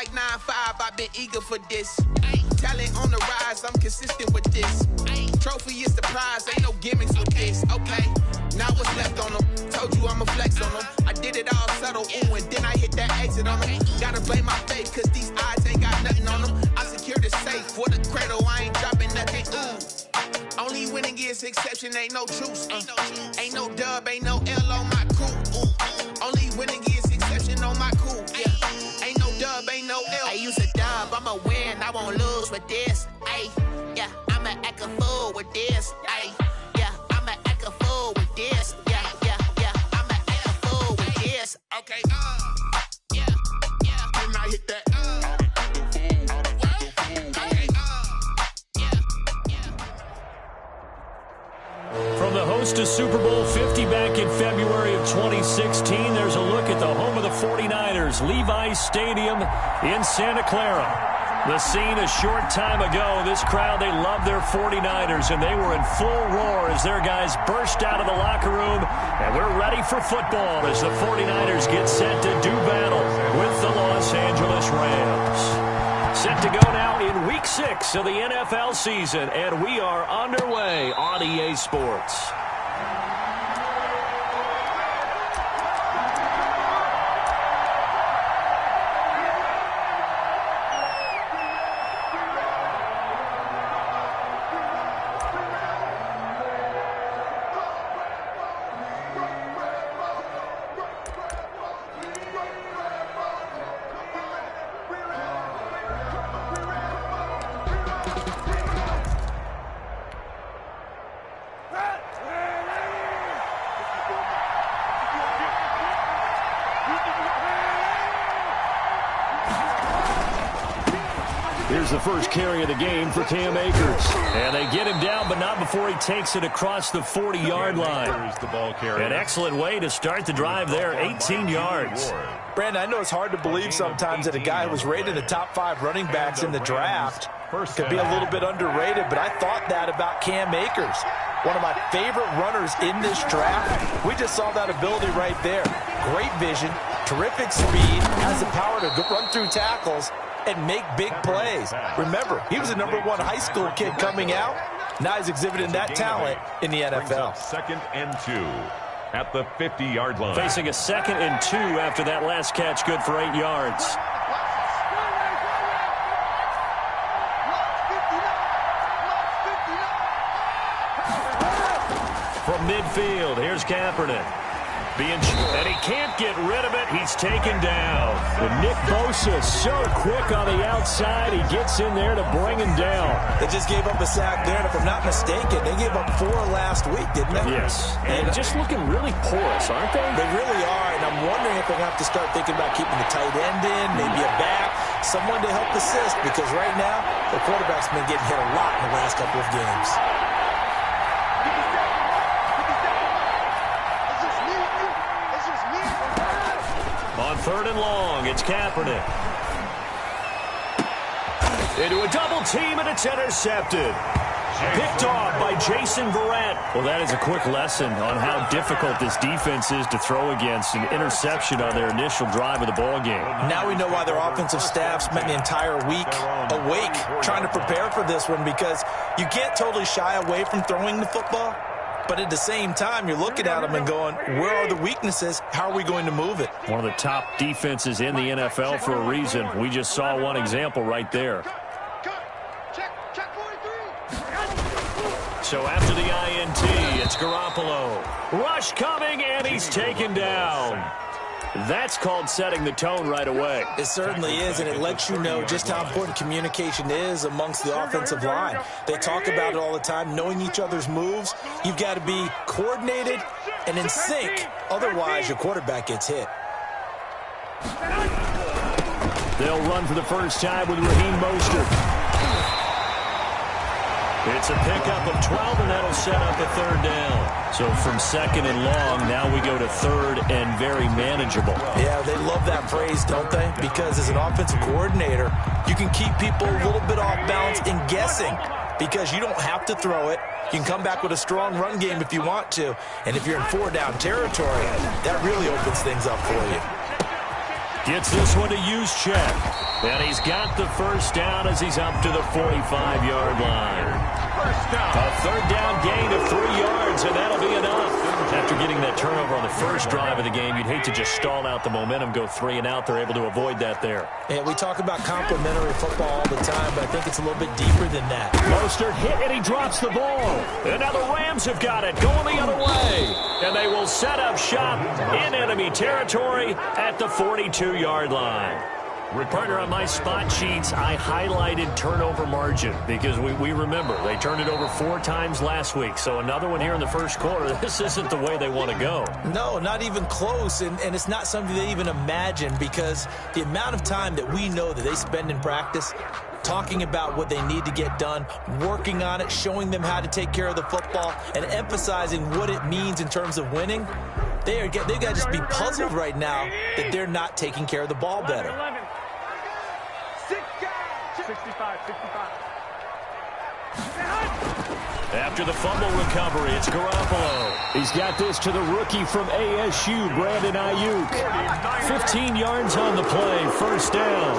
like 9'5", I've been eager for this. Talent on the rise, I'm consistent with this. Trophy is the prize, ain't no gimmicks with this. Okay, now what's left on them? Told you I'ma flex on them. I did it all subtle, ooh, and then I hit that exit on them. Gotta blame my faith, cause these eyes ain't got nothing on them. I secure the safe for the cradle, I ain't dropping nothing, ooh. Only winning is exception, ain't no truce. Ain't no dub, ain't no L on my crew, ooh. Only winning is exception on my crew, yeah. Ain't no dub, ain't no L. I use a dub, I'ma win, I won't lose with this, ayy. Yeah, I'ma act a fool with this, ayy. Yeah, I'ma act a fool with this, yeah, I'ma act a fool with this. Okay, yeah, then I hit that, From the host to Super Bowl 50 back in February of 2016, there's a look at the home of the 49ers, Levi's Stadium in Santa Clara. The scene a short time ago, this crowd, they love their 49ers, and they were in full roar as their guys burst out of the locker room, and we're ready for football as the 49ers get set to do battle with the Los Angeles Rams. Set to go now in Week 6 of the NFL season, and we are underway on EA Sports. Here's the first carry of the game for Cam Akers. And they get him down, but not before he takes it across the 40-yard line. An excellent way to start the drive there, 18 yards. Brandon, I know it's hard to believe sometimes that a guy who was rated the top 5 running backs in the draft could be a little bit underrated, but I thought that about Cam Akers. One of my favorite runners in this draft. We just saw that ability right there. Great vision, terrific speed, has the power to run through tackles and make big plays. Remember, he was a #1 high school kid coming out. Now he's exhibiting that talent in the NFL. 2nd and 2 at the 50-yard line. Facing a 2nd and 2 after that last catch, good for 8 yards. From midfield, here's Kaepernick. And he can't get rid of it. He's taken down. And Nick Bosa so quick on the outside. He gets in there to bring him down. They just gave up a sack there, and if I'm not mistaken, they gave up 4 last week, didn't they? Yes. And just looking really porous, aren't they? They really are, and I'm wondering if they're going to have to start thinking about keeping the tight end in, maybe a back, someone to help assist, because right now, the quarterback's been getting hit a lot in the last couple of games. On 3rd and long, it's Kaepernick. Into a double team, and it's intercepted. Picked off by Jason Verrett. Well, that is a quick lesson on how difficult this defense is to throw against. An interception on their initial drive of the ball game. Now we know why their offensive staff spent the entire week awake trying to prepare for this one, because you can't totally shy away from throwing the football. But at the same time, you're looking at them and going, where are the weaknesses? How are we going to move it? One of the top defenses in the NFL for a reason. We just saw one example right there. So after the INT, it's Garoppolo. Rush coming, and he's taken down. That's called setting the tone right away. It certainly is, and it lets you know just how important communication is amongst the offensive line. They talk about it all the time, knowing each other's moves. You've got to be coordinated and in sync. Otherwise, your quarterback gets hit. They'll run for the first time with Raheem Mostert. It's a pickup of 12, and that'll set up a 3rd down. So from 2nd and long, now we go to 3rd and very manageable. Yeah, they love that phrase, don't they? Because as an offensive coordinator, you can keep people a little bit off balance in guessing, because you don't have to throw it. You can come back with a strong run game if you want to. And if you're in 4-down territory, that really opens things up for you. Gets this one to Juszczyk. And he's got the first down as he's up to the 45-yard line. A third down gain of 3 yards, and that'll be enough. After getting that turnover on the first drive of the game, you'd hate to just stall out the momentum, go 3 and out. They're able to avoid that there. Yeah, we talk about complementary football all the time, but I think it's a little bit deeper than that. Mostert hit, and he drops the ball. And now the Rams have got it, going the other way. And they will set up shop in enemy territory at the 42-yard line. Partner, on my spot sheets, I highlighted turnover margin because we remember they turned it over 4 times last week. So another one here in the first quarter. This isn't the way they want to go. No, not even close, and it's not something they even imagine because the amount of time that we know that they spend in practice talking about what they need to get done, working on it, showing them how to take care of the football, and emphasizing what it means in terms of winning, they've got to just be puzzled right now that they're not taking care of the ball better. 65. After the fumble recovery, it's Garoppolo. He's got this to the rookie from ASU, Brandon Ayuk. 15 yards on the play, first down.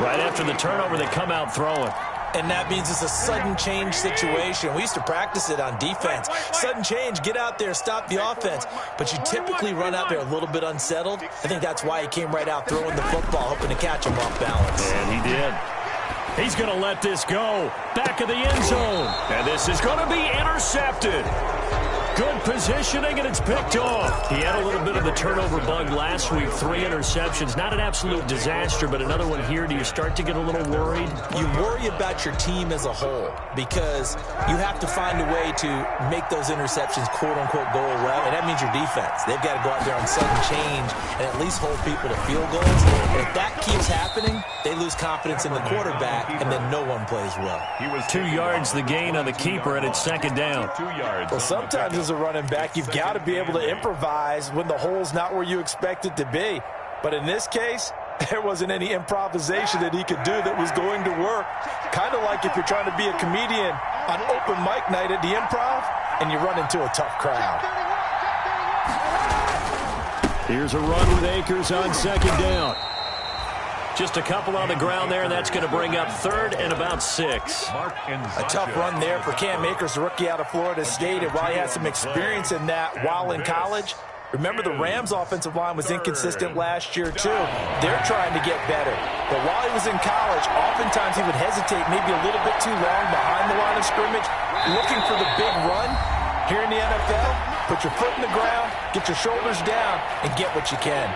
Right after the turnover, they come out throwing. And that means it's a sudden change situation. We used to practice it on defense. Sudden change, get out there, stop the offense. But you typically run out there a little bit unsettled. I think that's why he came right out throwing the football, hoping to catch him off balance. And he did. He's going to let this go. Back of the end zone. And this is going to be intercepted. Good positioning, and it's picked off. He had a little bit of the turnover bug last week. 3 interceptions. Not an absolute disaster, but another one here. Do you start to get a little worried? You worry about your team as a whole because you have to find a way to make those interceptions, quote-unquote, go away, and that means your defense. They've got to go out there on sudden change and at least hold people to field goals. And if that keeps happening, they lose confidence in the quarterback, and then no one plays well. He was 2 yards the gain on the keeper, and it's second down. 2 yards. Well, sometimes as a running back, you've got to be able to improvise when the hole's not where you expect it to be. But in this case, there wasn't any improvisation that he could do that was going to work. Kind of like if you're trying to be a comedian on open mic night at the Improv and you run into a tough crowd. Here's a run with Akers on second down. Just a couple on the ground there, and that's going to bring up third and about 6. A tough run there for Cam Akers, the rookie out of Florida State. And while he had some experience in that while in college, remember the Rams' offensive line was inconsistent last year, too. They're trying to get better. But while he was in college, oftentimes he would hesitate maybe a little bit too long behind the line of scrimmage, looking for the big run. Here in the NFL, put your foot in the ground, get your shoulders down, and get what you can.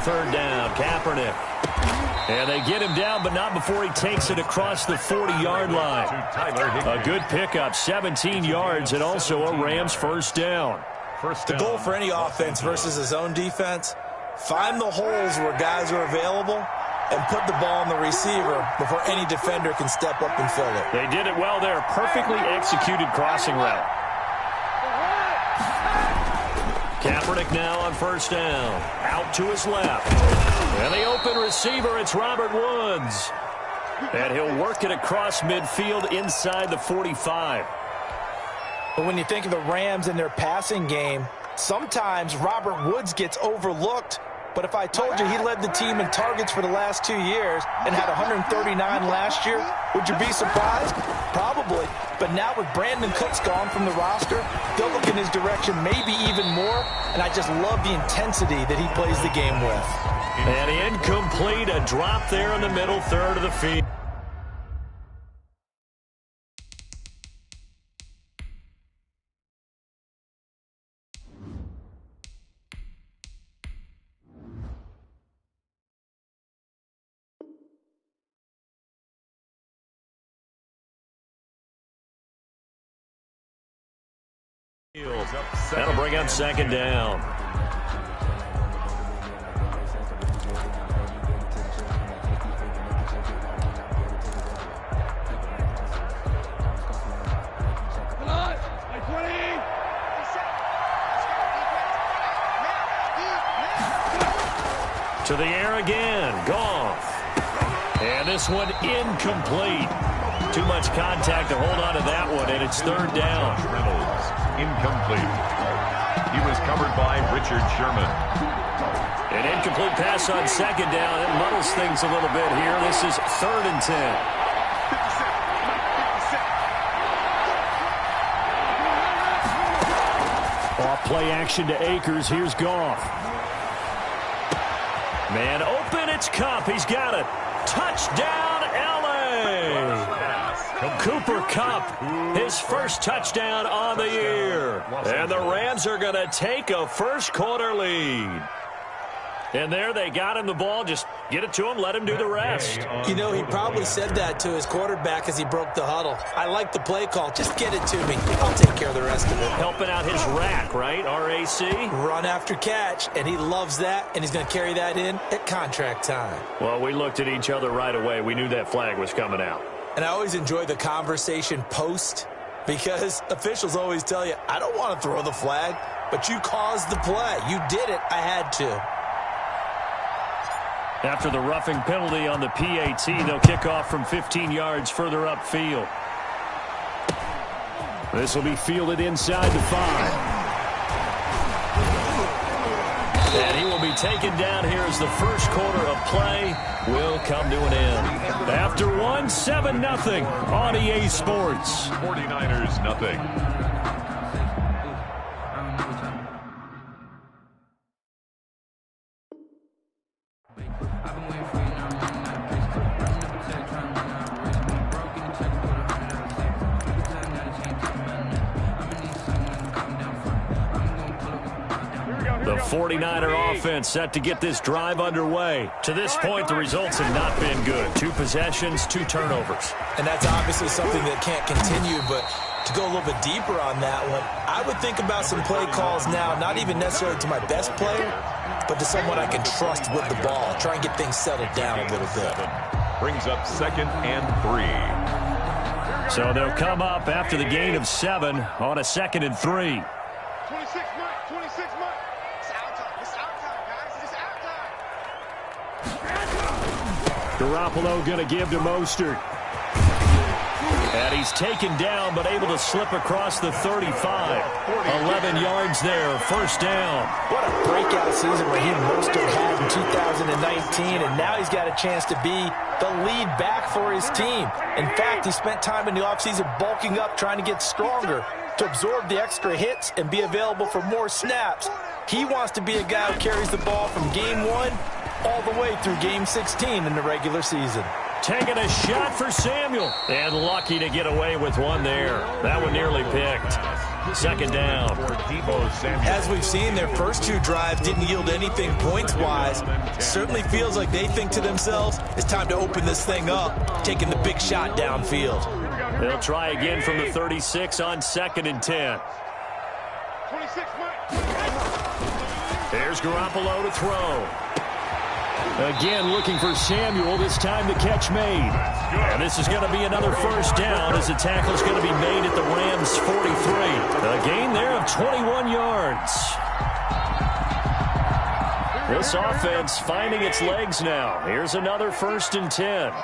Third down, Kaepernick. And they get him down, but not before he takes it across the 40-yard line. A good pickup, 17 yards, and also a Rams first down. The goal for any offense versus his own defense, find the holes where guys are available and put the ball on the receiver before any defender can step up and fill it. They did it well there. Perfectly executed crossing route. Kaepernick now on first down. Out to his left. And the open receiver, it's Robert Woods. And he'll work it across midfield inside the 45. But when you think of the Rams and their passing game, sometimes Robert Woods gets overlooked. But if I told you he led the team in targets for the last 2 years and had 139 last year, would you be surprised? Probably. But now with Brandon Cooks gone from the roster, they'll look in his direction maybe even more. And I just love the intensity that he plays the game with. And incomplete, a drop there in the middle third of the field. That'll bring up second down. To the air again. Goff. And this one incomplete. Too much contact to hold on to that one, and it's third down. Reynolds, incomplete. He was covered by Richard Sherman. An incomplete pass on second down. It muddles things a little bit here. This is 3rd and 10. Off play action to Akers. Here's Goff. Man open. It's Kupp. He's got it. Touchdown, L.A. Cooper Kupp, his first touchdown on the year. And the Rams are going to take a first-quarter lead. And there they got him the ball. Just get it to him, let him do the rest. You know, he probably said that to his quarterback as he broke the huddle. I like the play call. Just get it to me. I'll take care of the rest of it. Helping out his rack, right? R-A-C? Run after catch, and he loves that, and he's going to carry that in at contract time. Well, we looked at each other right away. We knew that flag was coming out. And I always enjoy the conversation post because officials always tell you, I don't want to throw the flag, but you caused the play. You did it. I had to. After the roughing penalty on the PAT, they'll kick off from 15 yards further upfield. This will be fielded inside the 5. And he will be taken down here as the first quarter of play will come to an end. After 7-0 on EA Sports. 49ers nothing. The 49er offense set to get this drive underway. To this point, the results have not been good. 2 possessions, 2 turnovers. And that's obviously something that can't continue, but to go a little bit deeper on that one, I would think about some play calls now, not even necessarily to my best player, but to someone I can trust with the ball. Try and get things settled down a little bit. Brings up 2nd and 3. So they'll come up after the gain of 7 on a 2nd and 3. 26 Mike, 26 Mike. It's out time. It's out time, guys. It's out time. Garoppolo going to give to Mostert. And he's taken down, but able to slip across the 35. 11 yards there, first down. What a breakout season Raheem Mostert had in 2019, and now he's got a chance to be the lead back for his team. In fact, he spent time in the offseason bulking up, trying to get stronger to absorb the extra hits and be available for more snaps. He wants to be a guy who carries the ball from game 1 all the way through game 16 in the regular season. Taking a shot for Samuel. And lucky to get away with one there. That one nearly picked. Second down. As we've seen, their first 2 drives didn't yield anything points-wise. Certainly feels like they think to themselves, it's time to open this thing up, taking the big shot downfield. They'll try again from the 36 on 2nd and 10. 26 Mike. There's Garoppolo to throw. Again, looking for Samuel, this time the catch made. And this is going to be another first down as the tackle is going to be made at the Rams' 43. A gain there of 21 yards. This offense finding its legs now. Here's another 1st and 10. Oh, yeah.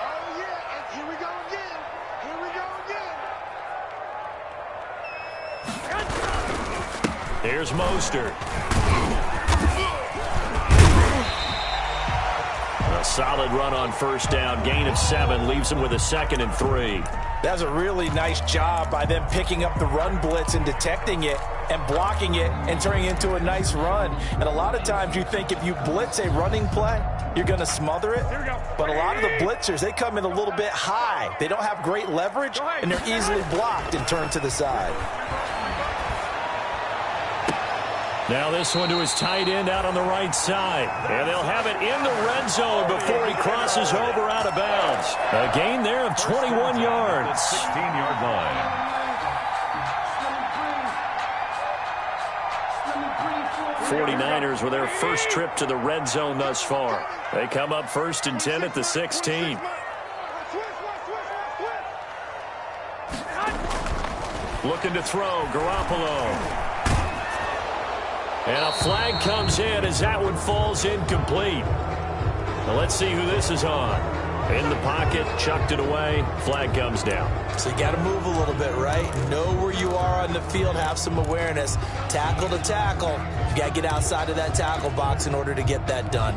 Oh, yeah. And here we go again. Here we go again. Here's Mostert. A solid run on first down. Gain of 7 leaves him with a 2nd and 3. That's a really nice job by them picking up the run blitz and detecting it and blocking it and turning it into a nice run. And a lot of times you think if you blitz a running play, you're going to smother it. But a lot of the blitzers, they come in a little bit high. They don't have great leverage, and they're easily blocked and turned to the side. Now this one to his tight end out on the right side. And they'll have it in the red zone before he crosses over out of bounds. A gain there of 21 yards. 16-yard line. '49ers with their first trip to the red zone thus far. They come up 1st and 10 at the 16. Looking to throw, Garoppolo. And a flag comes in as that one falls incomplete. Now let's see who this is on. In the pocket, chucked it away, flag comes down. So you got to move a little bit, right? Know where you are on the field, have some awareness. Tackle to tackle. You got to get outside of that tackle box in order to get that done.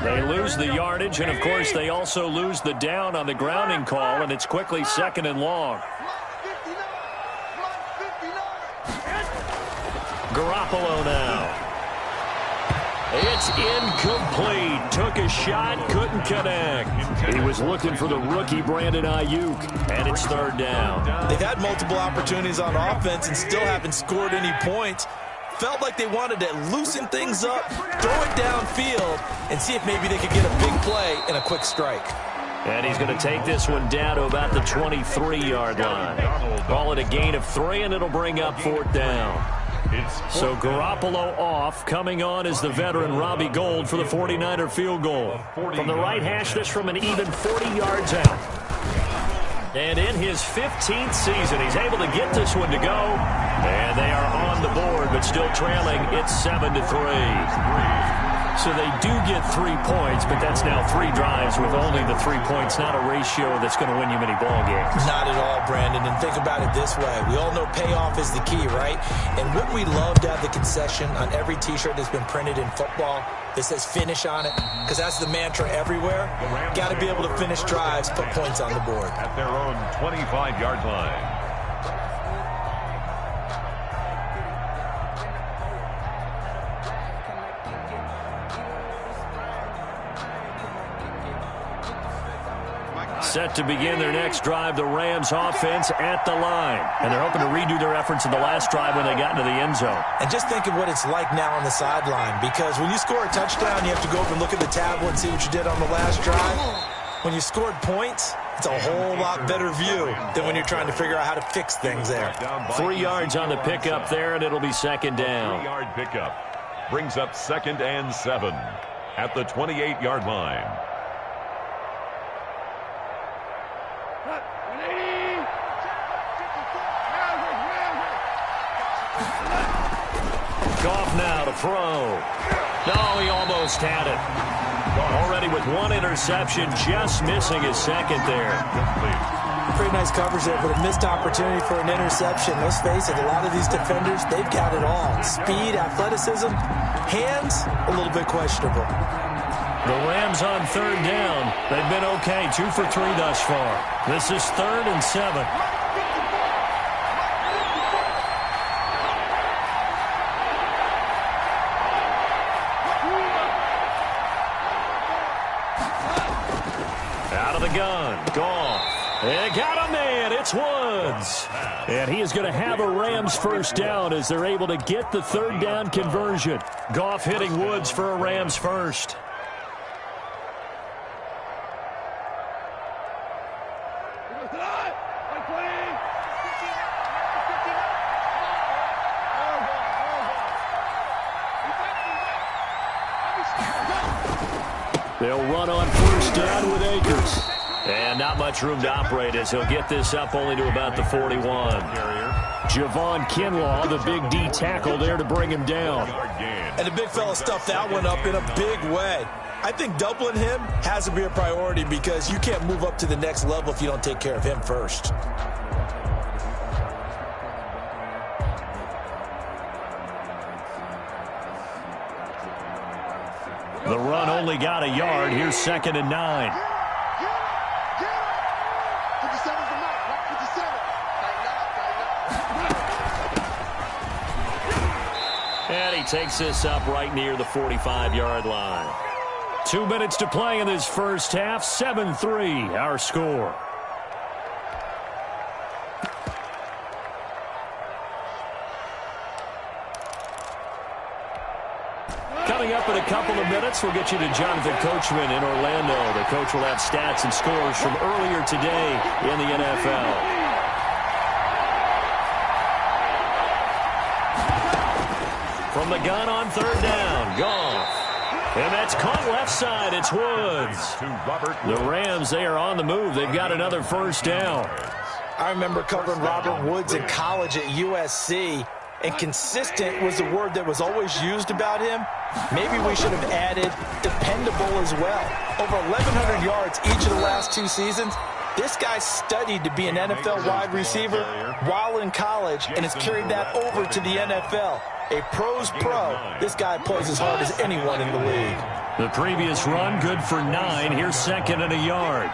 They lose the yardage, and of course they also lose the down on the grounding call, and it's quickly 2nd and long. Garoppolo now. It's incomplete. Took a shot, couldn't connect. He was looking for the rookie Brandon Ayuk, and it's 3rd down. They've had multiple opportunities on offense and still haven't scored any points. Felt like they wanted to loosen things up, throw it downfield, and see if maybe they could get a big play and a quick strike. And he's going to take this one down to about the 23-yard line. Call it a gain of 3, and it'll bring up 4th down. So Garoppolo off. Coming on is the veteran Robbie Gould for the 49er field goal. From the right hash, this from an even 40 yards out. And in his 15th season, he's able to get this one to go. And they are on the board, but still trailing. It's 7-3. So they do get 3 points, but that's now 3 drives with only the 3 points. Not a ratio that's going to win you many ball games. Not at all, Brandon. And think about it this way. We all know payoff is the key, right? And wouldn't we love to have the concession on every T-shirt that's been printed in football that says finish on it? Because that's the mantra everywhere. Got to be able to finish drives, put points on the board. At their own 25-yard line. Set to begin their next drive, the Rams offense at the line. And they're hoping to redo their efforts in the last drive when they got into the end zone. And just think of what it's like now on the sideline, because when you score a touchdown, you have to go over and look at the tablet and see what you did on the last drive. When you scored points, it's a whole lot better view than when you're trying to figure out how to fix things there. 3 yards on the pickup there, and it'll be 2nd down. 3-yard pickup brings up 2nd and 7 at the 28-yard line. Goff now to throw. No, he almost had it. Already with 1 interception, just missing his 2nd there. Pretty nice coverage there, but a missed opportunity for an interception. Let's face it, a lot of these defenders, they've got it all. Speed, athleticism, hands, a little bit questionable. The Rams on 3rd down. They've been okay, 2 for 3 thus far. This is 3rd and 7. Goff. They got a man. It's Woods. And he is going to have a Rams first down as they're able to get the 3rd down conversion. Goff hitting Woods for a Rams first. They'll run on first down with Akers. And not much room to operate as he'll get this up only to about the 41. Javon Kinlaw, the big D tackle there to bring him down. And the big fella stuffed that one up in a big way. I think doubling him has to be a priority because you can't move up to the next level if you don't take care of him first. The run only got a yard. Here's 2nd and 9. And he takes this up right near the 45-yard line. 2 minutes to play in this first half. 7-3, our score. Coming up in a couple of minutes, we'll get you to Jonathan Coachman in Orlando. The coach will have stats and scores from earlier today in the NFL. From the gun on 3rd down, Goff. And that's caught left side. It's Woods. The Rams, they are on the move. They've got another first down. I remember covering Robert Woods in college at USC. and consistent was the word that was always used about him. Maybe we should have added dependable as well. Over 1,100 yards each of the last 2 seasons. This guy studied to be an NFL wide receiver while in college and has carried that over to the NFL. A pro's pro. This guy plays as hard as anyone in the league. The previous run good for 9. Here's 2nd and a yard.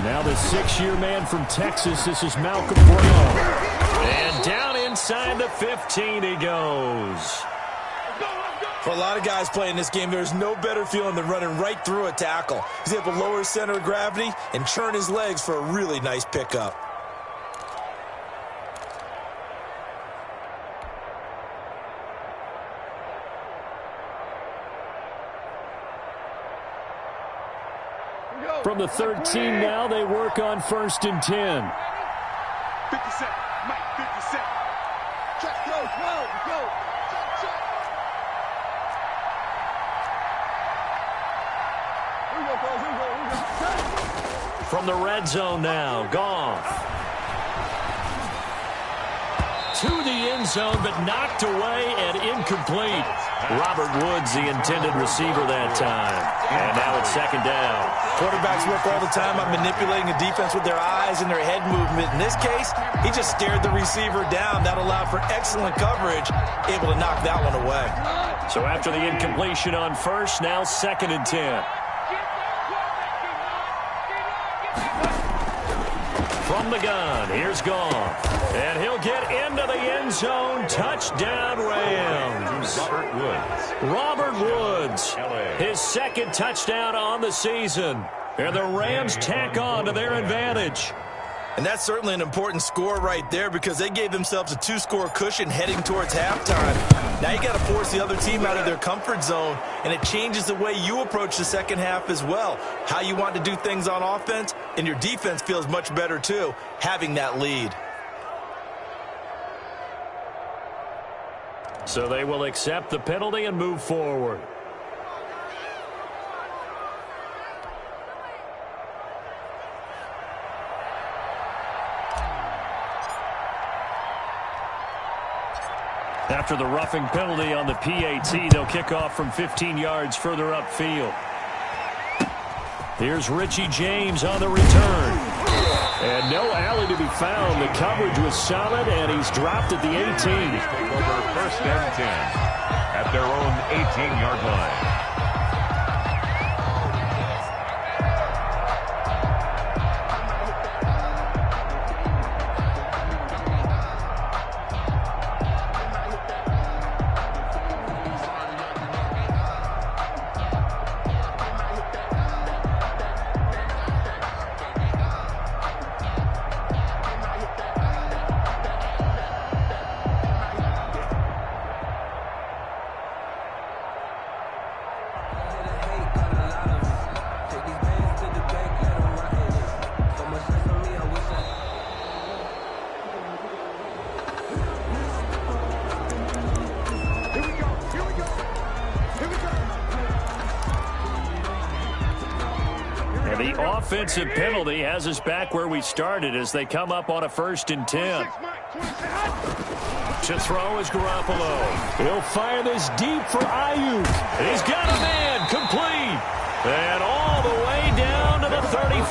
Now the 6-year man from Texas. This is Malcolm Brown. And down inside the 15 he goes. For a lot of guys playing this game, there's no better feeling than running right through a tackle. He's able to lower his center of gravity and churn his legs for a really nice pickup. From the 13 now, they work on 1st and 10. 50 seconds. Mike, 50 seconds. Check, go. Check. From the red zone now, Goff. To the end zone, but knocked away and incomplete. Robert Woods, the intended receiver that time. And now it's 2nd down. Quarterbacks work all the time on manipulating the defense with their eyes and their head movement. In this case, he just stared the receiver down. That allowed for excellent coverage, able to knock that one away. So after the incompletion on 1st, now 2nd and 10. From the gun, here's Goff. And he'll get into the end zone. Touchdown, Rams. Robert Woods. His 2nd touchdown on the season. And the Rams tack on to their advantage. And that's certainly an important score right there because they gave themselves a 2-score cushion heading towards halftime. Now you got to force the other team out of their comfort zone, and it changes the way you approach the second half as well. How you want to do things on offense, and your defense feels much better too, having that lead. So they will accept the penalty and move forward. After the roughing penalty on the PAT, they'll kick off from 15 yards further upfield. Here's Richie James on the return. And no alley to be found. The coverage was solid, and he's dropped at the 18. Take over 1st and 10 at their own 18-yard line. Offensive penalty has us back where we started as they come up on a 1st and 10. To throw is Garoppolo. He'll fire this deep for Ayuk. He's got a man complete. And all the way down to the 35.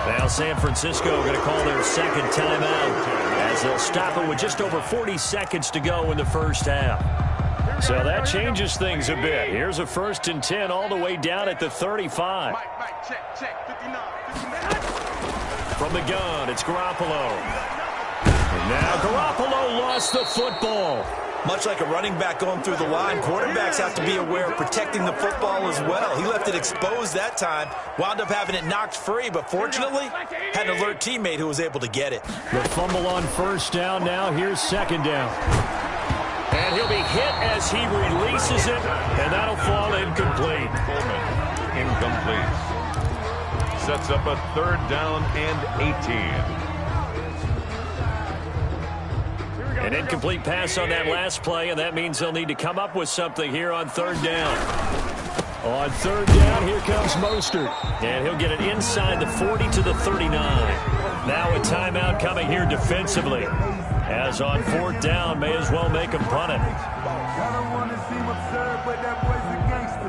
Now San Francisco going to call their 2nd timeout as they'll stop it with just over 40 seconds to go in the first half. So that changes things a bit. Here's a 1st and 10 all the way down at the 35. Mike, check, 59. From the gun, it's Garoppolo. And now Garoppolo lost the football. Much like a running back going through the line, quarterbacks have to be aware of protecting the football as well. He left it exposed that time, wound up having it knocked free, but fortunately had an alert teammate who was able to get it. The fumble on 1st down now. Here's 2nd down. And he'll be hit as he releases it, and that'll fall incomplete. Coleman, incomplete. Sets up a 3rd down and 18. An incomplete pass on that last play, and that means they'll need to come up with something here on 3rd down. On third down, here comes Mostert. And he'll get it inside the 40 to the 39. Now a timeout coming here defensively. As on fourth down, may as well make him punt it. I don't want to seem absurd, but that boy's a gangster.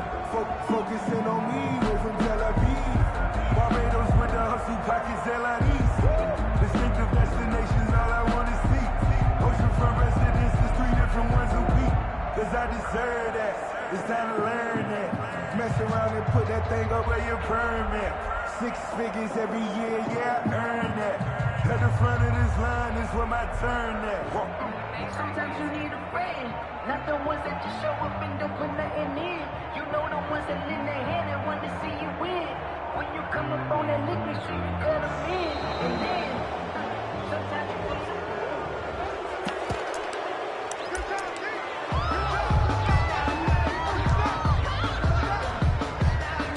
Focusing on me, we're from Tel Aviv. Barbados with the hustle pockets, LIDs. Distinctive destinations, all I want to see. Oceanfront residences, 3 different ones a week. Cause I deserve that. It's time to learn that. Mess around and put that thing up where your permit. 6 figures every year, yeah, I earn that. At the front of this line is where my turn at. Sometimes you need a friend, not the ones that just show up and don't put nothing in. You know the ones that lend their hand and want to see you win. When you come up on that lick, make sure you cut them in. And then, sometimes you put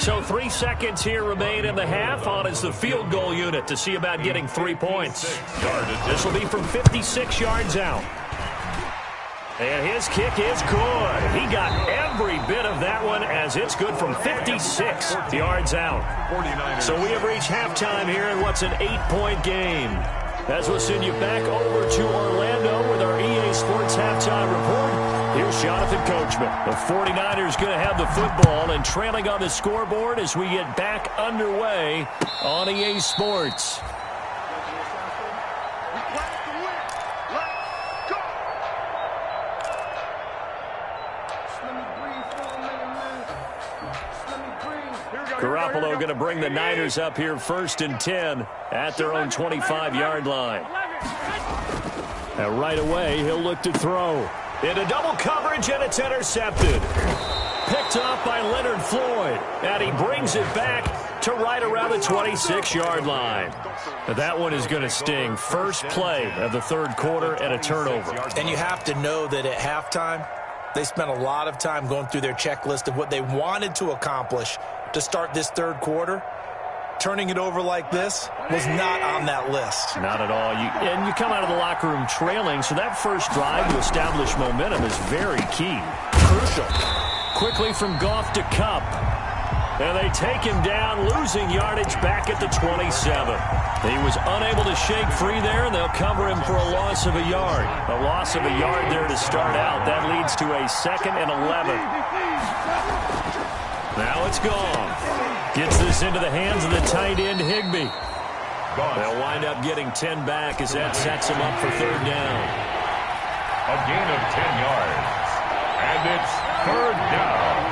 So 3 seconds here remain in the half. On is the field goal unit to see about getting 3 points. This will be from 56 yards out. And his kick is good. He got every bit of that one as it's good from 56 yards out. So we have reached halftime here in what's an 8-point game. As we'll send you back over to Orlando with our EA Sports Halftime Report. Here's Jonathan Coachman. The 49ers going to have the football and trailing on the scoreboard as we get back underway on EA Sports. Garoppolo going to bring the Niners up here 1st and 10 at their own 25-yard line. And right away, he'll look to throw. Into double coverage, and it's intercepted. Picked up by Leonard Floyd. And he brings it back to right around the 26-yard line. Now that one is going to sting. First play of the third quarter and a turnover. And you have to know that at halftime, they spent a lot of time going through their checklist of what they wanted to accomplish to start this third quarter. Turning it over like this was not on that list. Not at all. And you come out of the locker room trailing, so that first drive to establish momentum is very key. Crucial. Quickly from Goff to Kupp. And they take him down, losing yardage back at the 27. He was unable to shake free there, and they'll cover him for a loss of a yard. A loss of a yard there to start out. That leads to a 2nd and 11. Now it's gone. Gets this into the hands of the tight end, Higbee. They'll wind up getting 10 back as that sets them up for third down. A gain of 10 yards. And it's third down.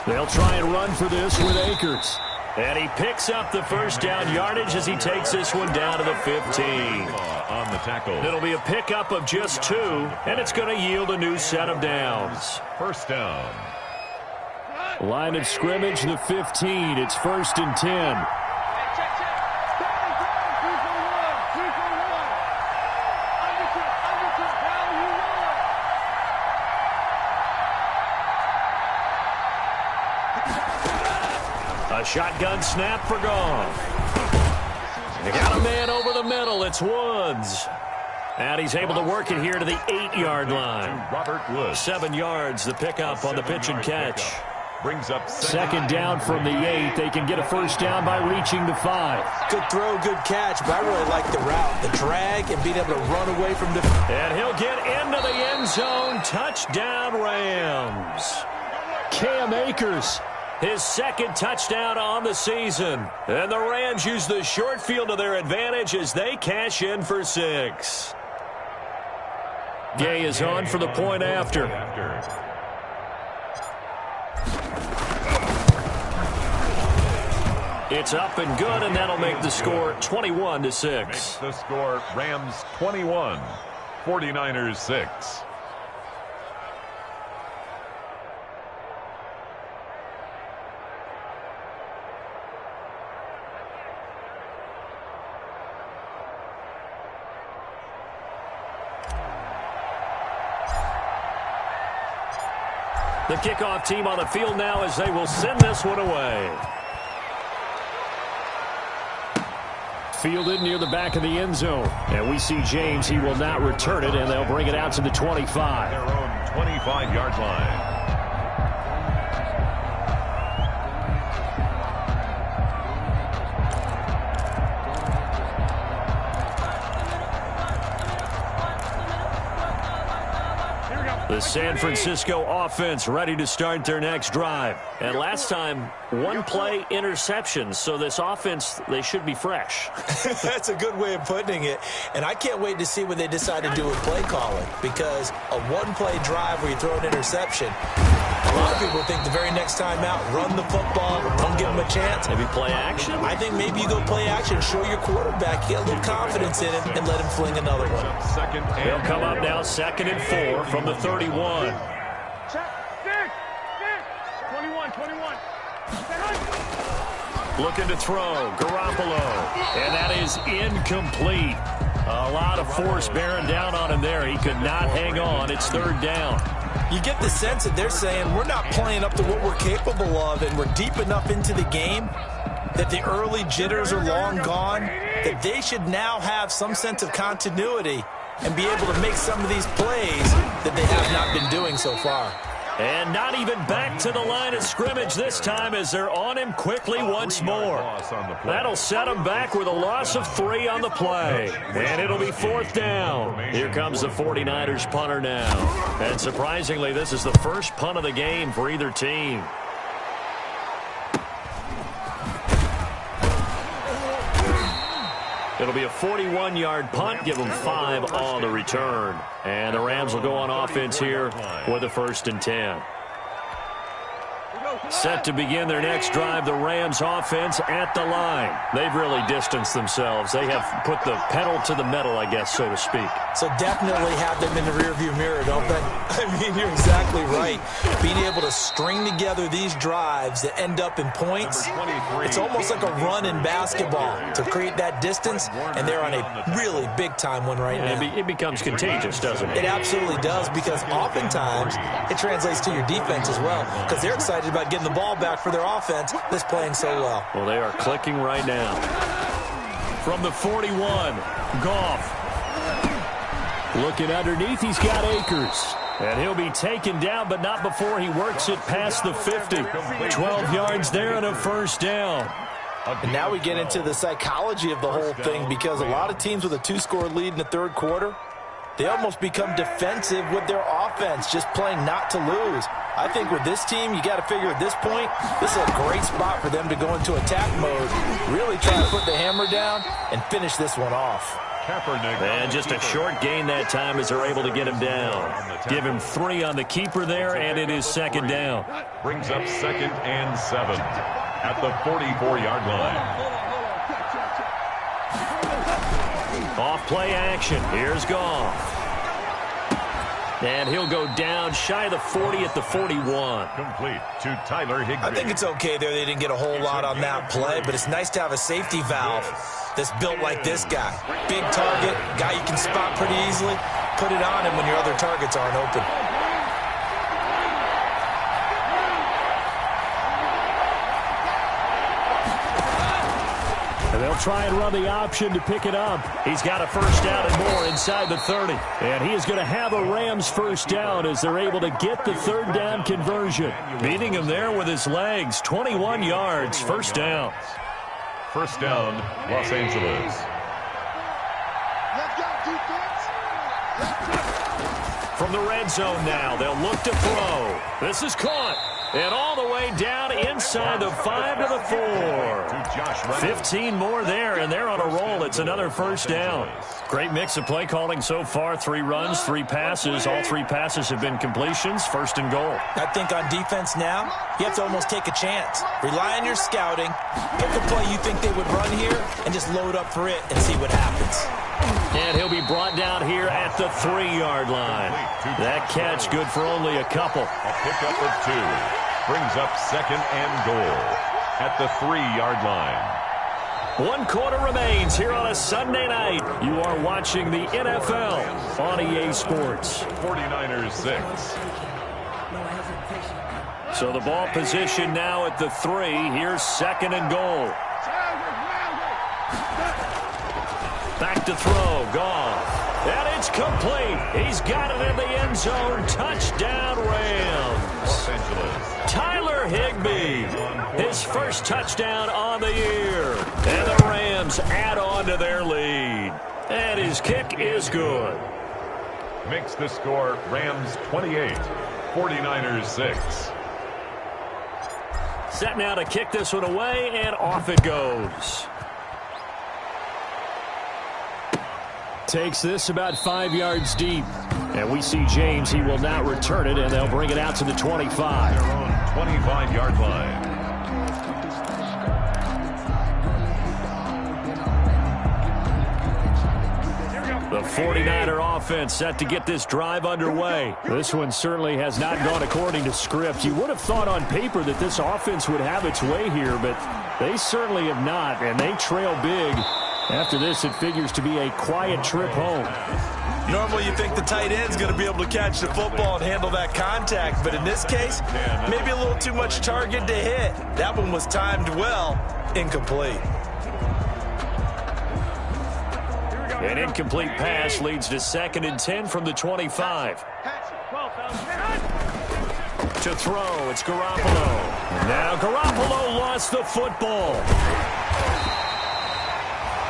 They'll try and run for this with Akers. And he picks up the first down yardage as he takes this one down to the 15. On the tackle. It'll be a pickup of just 2, and it's going to yield a new set of downs. First down. Line of scrimmage, the 15. It's 1st and 10. A shotgun snap for Goff. They got a man over the middle. It's Woods. And he's able to work it here to the 8-yard line. Robert Woods. 7 yards, the pickup on the pitch and catch. Brings up second down from the 8. They can get a first down by reaching the 5. Good throw, good catch, but I really like the route, the drag, and being able to run away from the... And he'll get into the end zone. Touchdown, Rams. Cam Akers, his 2nd touchdown on the season. And the Rams use the short field to their advantage as they cash in for 6. Gay is on for the point after. It's up and good, and that'll make the score 21-6. Makes the score Rams 21, 49ers 6. The kickoff team on the field now as they will send this one away. Fielded near the back of the end zone. And we see James. He will not return it, and they'll bring it out to the 25. Their own 25-yard line. The San Francisco offense ready to start their next drive. And last time, one-play interception. So this offense, they should be fresh. That's a good way of putting it. And I can't wait to see what they decide to do with play calling. Because a one-play drive where you throw an interception, a lot of people think the very next time out, run the football, don't give them a chance. Maybe play action? I think maybe you go play action, show your quarterback, get a little confidence in him, and let him fling another one. They'll come up now 2nd and 4 from the 31. Check. 21. Looking to throw, Garoppolo, and that is incomplete. A lot of force bearing down on him there. He could not hang on. It's 3rd down. You get the sense that they're saying we're not playing up to what we're capable of, and we're deep enough into the game that the early jitters are long gone, that they should now have some sense of continuity and be able to make some of these plays that they have not been doing so far. And not even back to the line of scrimmage this time as they're on him quickly once more. That'll set him back with a loss of 3 on the play. And it'll be 4th down. Here comes the 49ers punter now. And surprisingly, this is the first punt of the game for either team. It'll be a 41-yard punt, give them 5 on the return. And the Rams will go on offense here with a 1st and 10. Set to begin their next drive, the Rams offense at the line. They've really distanced themselves. They have put the pedal to the metal, I guess, so to speak. So definitely have them in the rearview mirror, don't they? I mean, you're exactly right. Being able to string together these drives that end up in points, it's almost like a run in basketball to create that distance, and they're on a really big-time one right now. It becomes contagious, doesn't it? It absolutely does, because oftentimes it translates to your defense as well, because they're excited about getting the ball back for their offense that's playing so well. Well, they are clicking right now. From the 41, Goff. Looking underneath, he's got Akers. And he'll be taken down, but not before he works it past the 50. 12 yards there and a 1st down. And now we get into the psychology of the whole thing, because a lot of teams with a 2-score lead in the 3rd quarter, they almost become defensive with their offense, just playing not to lose. I think with this team, you got to figure at this point, this is a great spot for them to go into attack mode, really try to put the hammer down and finish this one off. And just a short gain that time as they're able to get him down. Give him 3 on the keeper there, and it is 2nd down. Brings up 2nd and 7 at the 44-yard line. Off play action. Here's Goff. And he'll go down shy of the 40 at the 41. Complete to Tyler Higbee. I think it's okay there. They didn't get a whole lot on that play, but it's nice to have a safety valve that's built like this guy. Big target, guy you can spot pretty easily. Put it on him when your other targets aren't open. And they'll try and run the option to pick it up. He's got a 1st down and more inside the 30. And he is going to have a Rams 1st down as they're able to get the 3rd down conversion. Beating him there with his legs. 21 yards, 1st down. 1st down, Los Angeles. From the red zone now, they'll look to throw. This is caught. And all the way down inside the 5 to the 4. 15 more there, and they're on a roll. It's another 1st down. Great mix of play calling so far. 3 runs, 3 passes. All 3 passes have been completions. 1st and goal. I think on defense now, you have to almost take a chance. Rely on your scouting. Pick a play you think they would run here, and just load up for it and see what happens. And he'll be brought down here at the 3-yard line. That catch good for only a couple. A pickup of 2. Brings up 2nd and goal at the 3-yard line. 1 quarter remains here on a Sunday night. You are watching the NFL on EA Sports. 49ers 6. So the ball position now at the 3. Here's 2nd and goal. to throw. Goff. And it's complete. He's got it in the end zone. Touchdown, Rams. Tyler Higbee, his first touchdown on the year. And the Rams add on to their lead. And his kick is good. Makes the score Rams 28, 49ers 6. Set now to kick this one away, and off it goes. Takes this about 5 yards deep. And we see James. He will not return it, and they'll bring it out to the 25. Their own 25-yard line. The 49er offense set to get this drive underway. This one certainly has not gone according to script. You would have thought on paper that this offense would have its way here, but they certainly have not, and they trail big. After this, it figures to be a quiet trip home. Normally you think the tight end's going to be able to catch the football and handle that contact, but in this case, maybe a little too much target to hit. That one was timed well, incomplete. An incomplete pass leads to 2nd and 10 from the 25. To throw, it's Garoppolo. Now Garoppolo lost the football.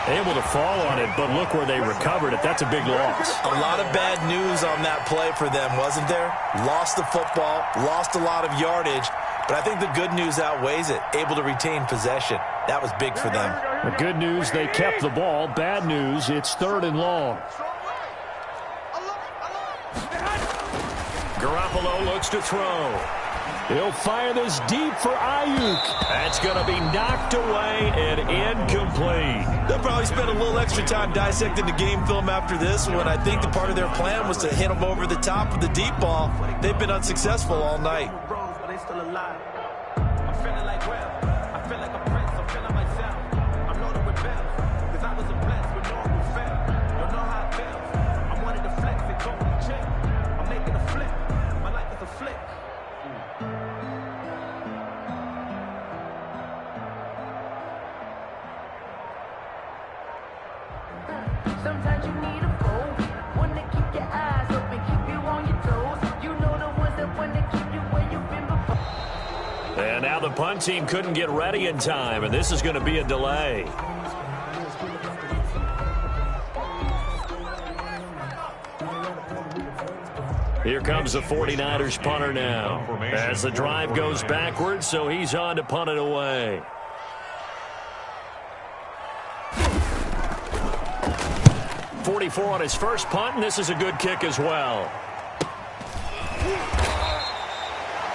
Able to fall on it, but look where they recovered it. That's a big loss. A lot of bad news on that play for them, wasn't there? Lost the football, lost a lot of yardage, but I think the good news outweighs it. Able to retain possession. That was big for them. The good news, they kept the ball. Bad news, it's 3rd and long. Garoppolo looks to throw. He'll fire this deep for Ayuk. That's going to be knocked away and incomplete. They'll probably spend a little extra time dissecting the game film after this one. I think the part of their plan was to hit them over the top with the deep ball. They've been unsuccessful all night. Sometimes you need a foe, one to keep your eyes open, keep you on your toes. You know the ones that want to keep you where you've been before. And now the punt team couldn't get ready in time, and this is going to be a delay. Here comes the 49ers punter now. As the drive goes backwards, so he's on to punt it away. .44 on his first punt, and this is a good kick as well.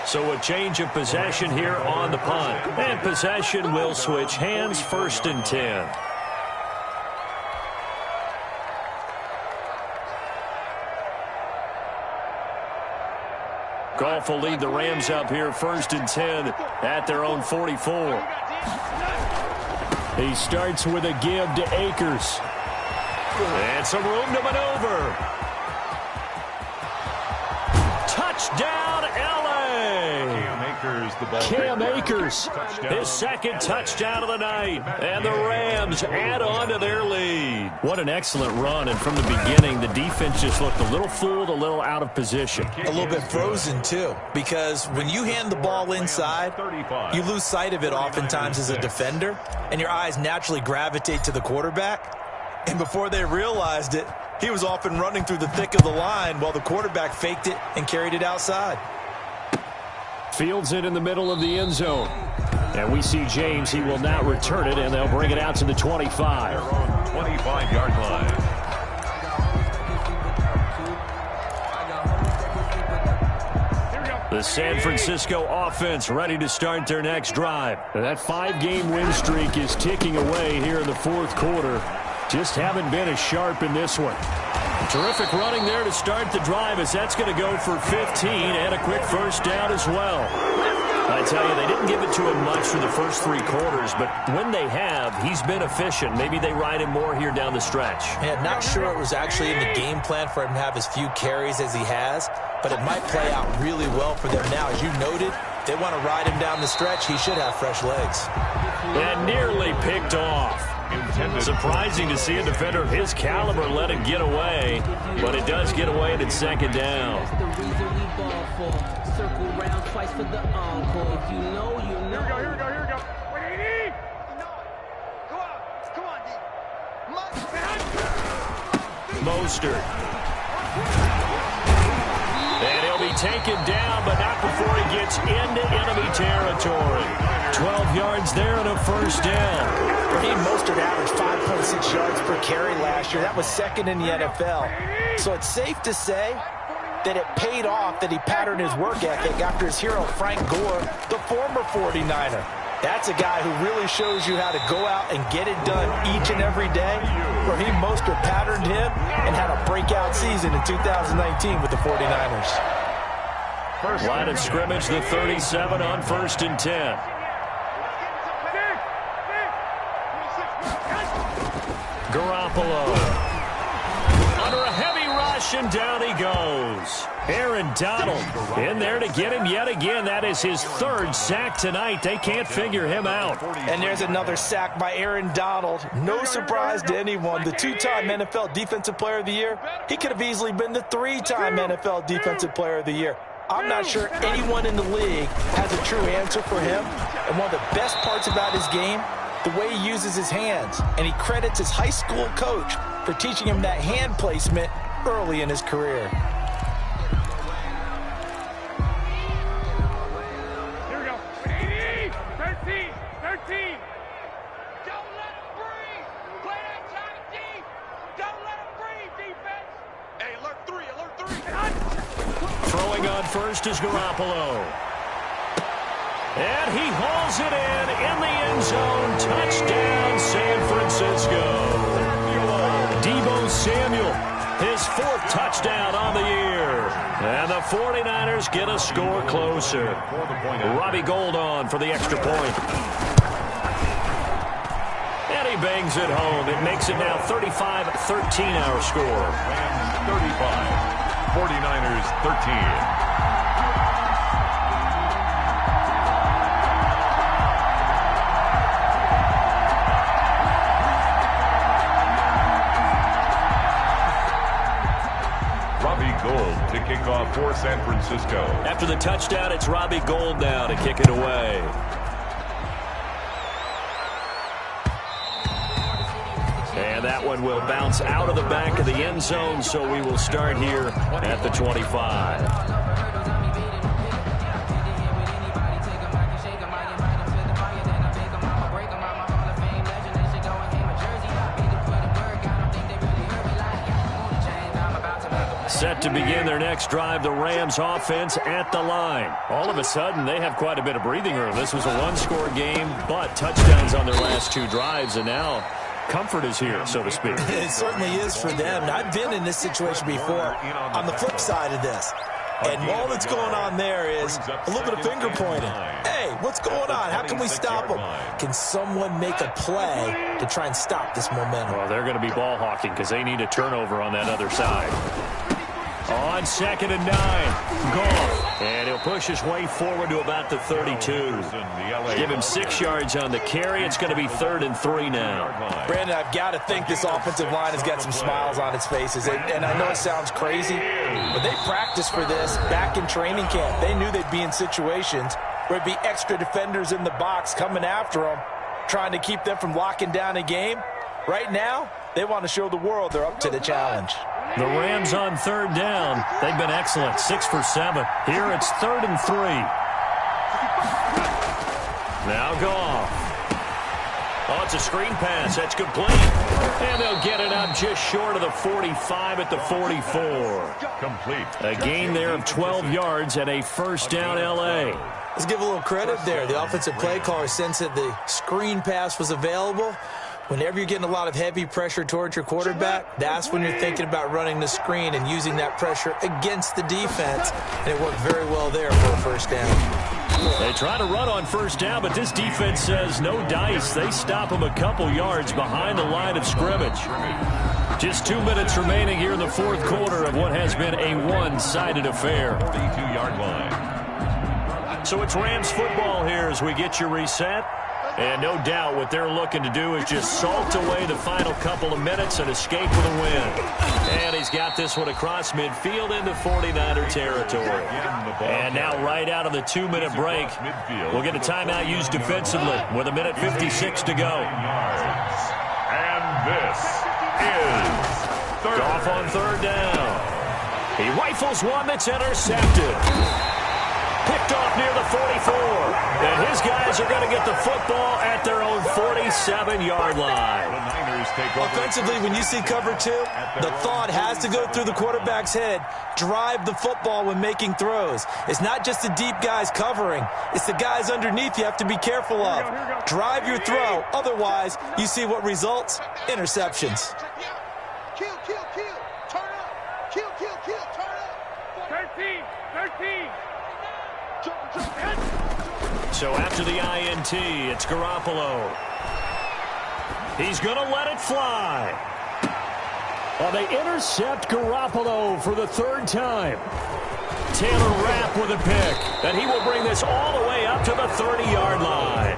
So a change of possession here on the punt. And possession will switch hands, 1st and 10. Goff will lead the Rams up here, 1st and 10 at their own 44. He starts with a give to Akers. And some room to maneuver. Touchdown, L.A. Cam Akers, his 2nd touchdown of the night. And the Rams add on to their lead. What an excellent run. And from the beginning, the defense just looked a little fooled, a little out of position. A little bit frozen, too, because when you hand the ball inside, you lose sight of it oftentimes as a defender, and your eyes naturally gravitate to the quarterback. And before they realized it, he was off and running through the thick of the line while the quarterback faked it and carried it outside. Fields it in the middle of the end zone. And we see James. He will not return it, and they'll bring it out to the 25. Their own 25-yard line. The San Francisco offense ready to start their next drive. That 5-game win streak is ticking away here in the 4th quarter. Just haven't been as sharp in this one. Terrific running there to start the drive, as that's going to go for 15 and a quick first down as well. I tell you, they didn't give it to him much for the first 3 quarters, but when they have, he's been efficient. Maybe they ride him more here down the stretch. Yeah, not sure it was actually in the game plan for him to have as few carries as he has, but it might play out really well for them now. As you noted, if they want to ride him down the stretch, he should have fresh legs. And nearly picked off. Surprising to see a defender of his caliber let it get away, but it does get away and it's second down. Circle round twice for the encore. If you know, you know. Here we go. Wait, 80! Come on, D. Mostert. And he'll be taken down, but not before he gets into enemy territory. 12 yards there and a first down. Raheem Mostert averaged 5.6 yards per carry last year. That was second in the NFL. So it's safe to say that it paid off that he patterned his work ethic after his hero Frank Gore, the former 49er. That's a guy who really shows you how to go out and get it done each and every day. Raheem Mostert patterned him and had a breakout season in 2019 with the 49ers. Line of scrimmage, the 37 on 1st and 10. Garoppolo. Under a heavy rush, and down he goes. Aaron Donald in there to get him yet again. That is his 3rd sack tonight. They can't figure him out. And there's another sack by Aaron Donald. No surprise to anyone. The 2-time NFL Defensive Player of the Year. He could have easily been the 3-time NFL Defensive Player of the Year. I'm not sure anyone in the league has a true answer for him. And one of the best parts about his game, the way he uses his hands. And he credits his high school coach for teaching him that hand placement early in his career. Here we go. 80! 13! Don't let him breathe! Play that tight deep! Don't let him breathe, defense! Hey, alert 3! Throwing on first is Garoppolo. And he hauls it in the end zone. Touchdown, San Francisco. Deebo Samuel, his 4th touchdown on the year. And the 49ers get a score closer. Robbie Gould on for the extra point. And he bangs it home. It makes it now 35-13 our score. 35. 49ers 13. Gould to kick off for San Francisco. After the touchdown, it's Robbie Gould now to kick it away. And that one will bounce out of the back of the end zone, so we will start here at the 25. Set to begin their next drive, the Rams offense at the line. All of a sudden, they have quite a bit of breathing room. This was a one-score game, but touchdowns on their last 2 drives, and now comfort is here, so to speak. It certainly is for them. And I've been in this situation before on the flip side of this. And all that's going on there is a little bit of finger pointing. Hey, what's going on? How can we stop them? Can someone make a play to try and stop this momentum? Well, they're going to be ball hawking because they need a turnover on that other side. On 2nd and 9, Goff, and he'll push his way forward to about the 32. Give him 6 yards on the carry. It's going to be 3rd and 3 now. Brandon, I've got to think this offensive line has got some smiles on its faces. And I know it sounds crazy, but they practiced for this back in training camp. They knew they'd be in situations where it'd be extra defenders in the box coming after them, trying to keep them from locking down a game. Right now, they want to show the world they're up to the challenge. The Rams on 3rd down. They've been excellent, 6 for 7. Here it's 3rd and 3. Now Goff. Oh, it's a screen pass. That's complete. And they'll get it up just short of the 45 at the 44. Complete. A gain there of 12 yards and a first down L.A. Let's give a little credit there. The offensive play caller sensed that the screen pass was available. Whenever you're getting a lot of heavy pressure towards your quarterback, that's when you're thinking about running the screen and using that pressure against the defense. And it worked very well there for a first down. They try to run on first down, but this defense says no dice. They stop them a couple yards behind the line of scrimmage. Just 2 minutes remaining here in the 4th quarter of what has been a one-sided affair. 32-yard line. So it's Rams football here as we get you reset. And no doubt what they're looking to do is just salt away the final couple of minutes and escape with a win. And he's got this one across midfield into 49er territory. And now right out of the 2-minute break, we'll get a timeout used defensively with 1:56 to go. And this is Goff on third down. He rifles one that's intercepted. Picked off near the 44. And his guys are going to get the football at their own 47-yard line. Offensively, when you see cover two, the thought has to go through the quarterback's head. Drive the football when making throws. It's not just the deep guys covering. It's the guys underneath you have to be careful of. Drive your throw. Otherwise, you see what results? Interceptions. Kill, kill, kill. Turn up. Kill, kill, kill. Turn up. 13. So after the INT, it's Garoppolo. He's going to let it fly. Well, they intercept Garoppolo for the third time. Taylor Rapp with a pick, and he will bring this all the way up to the 30-yard line.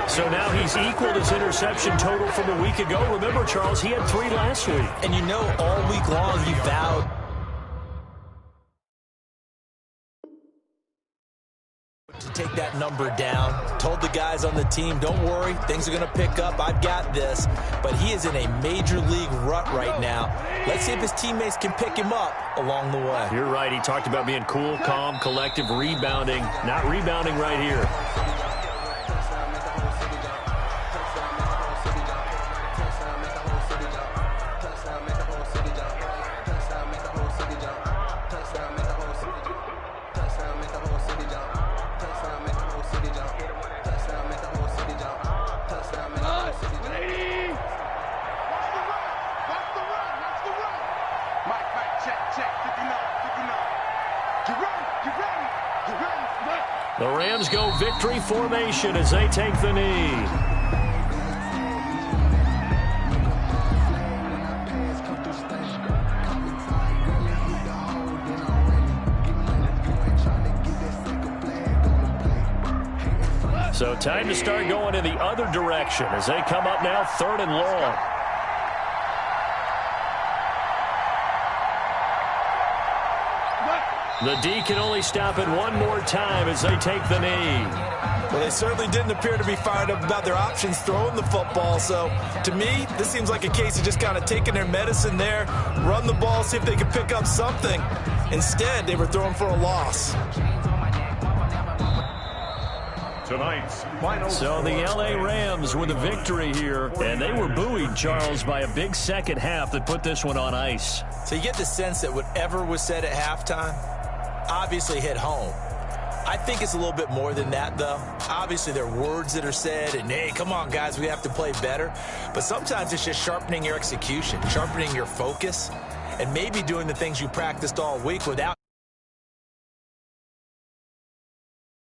So now he's equaled his interception total from a week ago. Remember, Charles, he had 3 last week. And you know all week long he vowed to take that number down. Told the guys on the team, don't worry, things are going to pick up. I've got this. But he is in a major league rut right now. Let's see if his teammates can pick him up along the way. You're right. He talked about being cool, calm, collective, rebounding. Not rebounding right here. The Rams go victory formation as they take the knee. So time to start going in the other direction as they come up now 3rd and long. The D can only stop it one more time as they take the knee. Well, they certainly didn't appear to be fired up about their options throwing the football. So, to me, this seems like a case of just kind of taking their medicine there, run the ball, see if they can pick up something. Instead, they were throwing for a loss. tonight's final. So the L.A. Rams with a victory here, and they were buoyed, Charles, by a big second half that put this one on ice. So you get the sense that whatever was said at halftime obviously hit home. I think it's a little bit more than that, though. Obviously, there are words that are said, and, hey, come on, guys, we have to play better. But sometimes it's just sharpening your execution, sharpening your focus, and maybe doing the things you practiced all week without